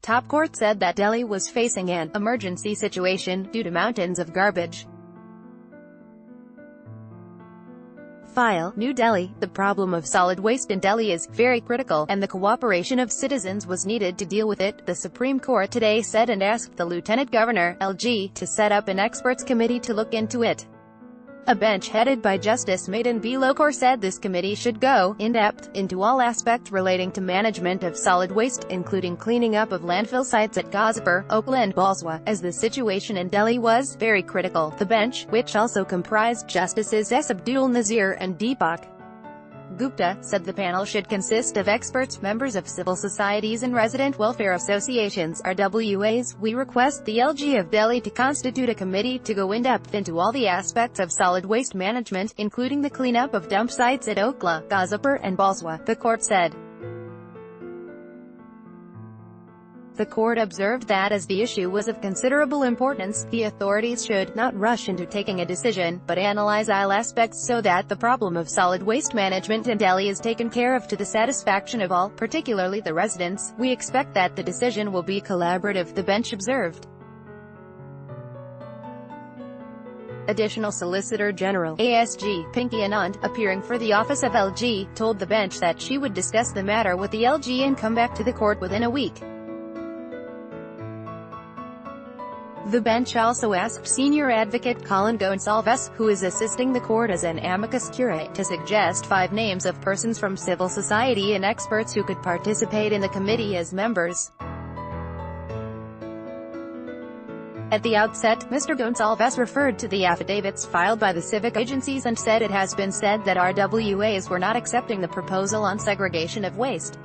top court said that Delhi was facing an emergency situation due to mountains of garbage. File, New Delhi. The problem of solid waste in Delhi is very critical, and the cooperation of citizens was needed to deal with it, the Supreme Court today said, and asked the Lieutenant Governor, LG, to set up an experts committee to look into it. A bench headed by Justice Madan B. Lokor said this committee should go in-depth into all aspects relating to management of solid waste, including cleaning up of landfill sites at Ghazipur, Okla and Balswa, as the situation in Delhi was very critical. The bench, which also comprised Justices S. Abdul Nazir and Deepak Gupta, said the panel should consist of experts, members of civil societies and resident welfare associations, RWAs. We request the LG of Delhi to constitute a committee to go in-depth into all the aspects of solid waste management, including the cleanup of dump sites at Okla, Ghazipur and Balswa, the court said. The court observed that as the issue was of considerable importance, the authorities should not rush into taking a decision, but analyze all aspects so that the problem of solid waste management in Delhi is taken care of to the satisfaction of all, particularly the residents. We expect that the decision will be collaborative, the bench observed. Additional Solicitor General, ASG, Pinky Anand, appearing for the office of LG, told the bench that she would discuss the matter with the LG and come back to the court within a week. The bench also asked senior advocate Colin Gonsalves, who is assisting the court as an amicus curiae, to suggest 5 names of persons from civil society and experts who could participate in the committee as members. At the outset, Mr. Gonsalves referred to the affidavits filed by the civic agencies and said it has been said that RWAs were not accepting the proposal on segregation of waste.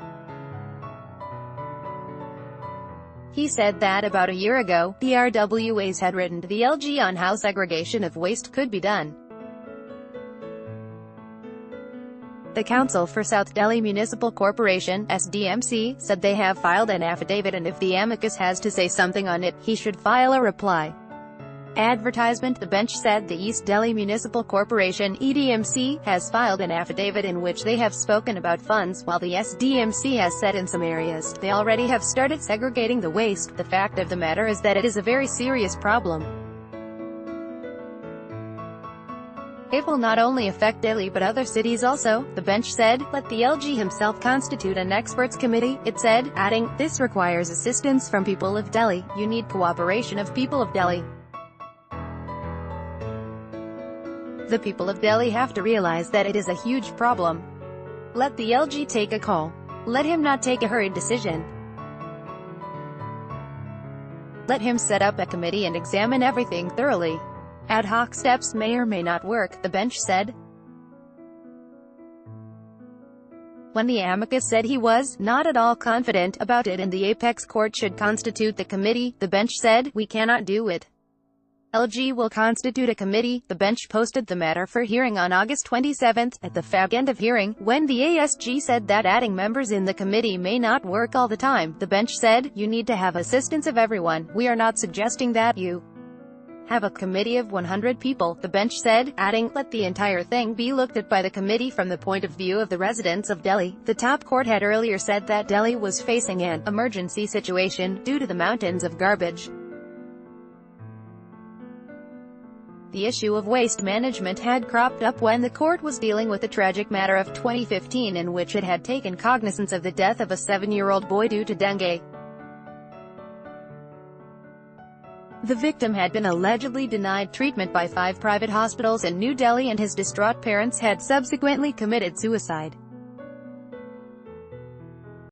He said that about a year ago, the RWAs had written to the LG on how segregation of waste could be done. The Council for South Delhi Municipal Corporation, SDMC, said they have filed an affidavit and if the amicus has to say something on it, he should file a reply. Advertisement. The bench said the East Delhi Municipal Corporation, EDMC, has filed an affidavit in which they have spoken about funds, while the SDMC has said in some areas, they already have started segregating the waste. The fact of the matter is that it is a very serious problem. It will not only affect Delhi but other cities also, the bench said. Let the LG himself constitute an experts committee, it said, adding, this requires assistance from people of Delhi. You need cooperation of people of Delhi. The people of Delhi have to realize that it is a huge problem. Let the LG take a call. Let him not take a hurried decision. Let him set up a committee and examine everything thoroughly. Ad hoc steps may or may not work, the bench said. When the amicus said he was not at all confident about it and the apex court should constitute the committee, the bench said, we cannot do it. LG will constitute a committee. The bench posted the matter for hearing on August 27. At the fag end of hearing, when the ASG said that adding members in the committee may not work all the time, the bench said, you need to have assistance of everyone. We are not suggesting that you have a committee of 100 people, the bench said, adding, let the entire thing be looked at by the committee from the point of view of the residents of Delhi. The top court had earlier said that Delhi was facing an emergency situation due to the mountains of garbage. The issue of waste management had cropped up when the court was dealing with the tragic matter of 2015 in which it had taken cognizance of the death of a 7-year-old boy due to dengue. The victim had been allegedly denied treatment by 5 private hospitals in New Delhi and his distraught parents had subsequently committed suicide.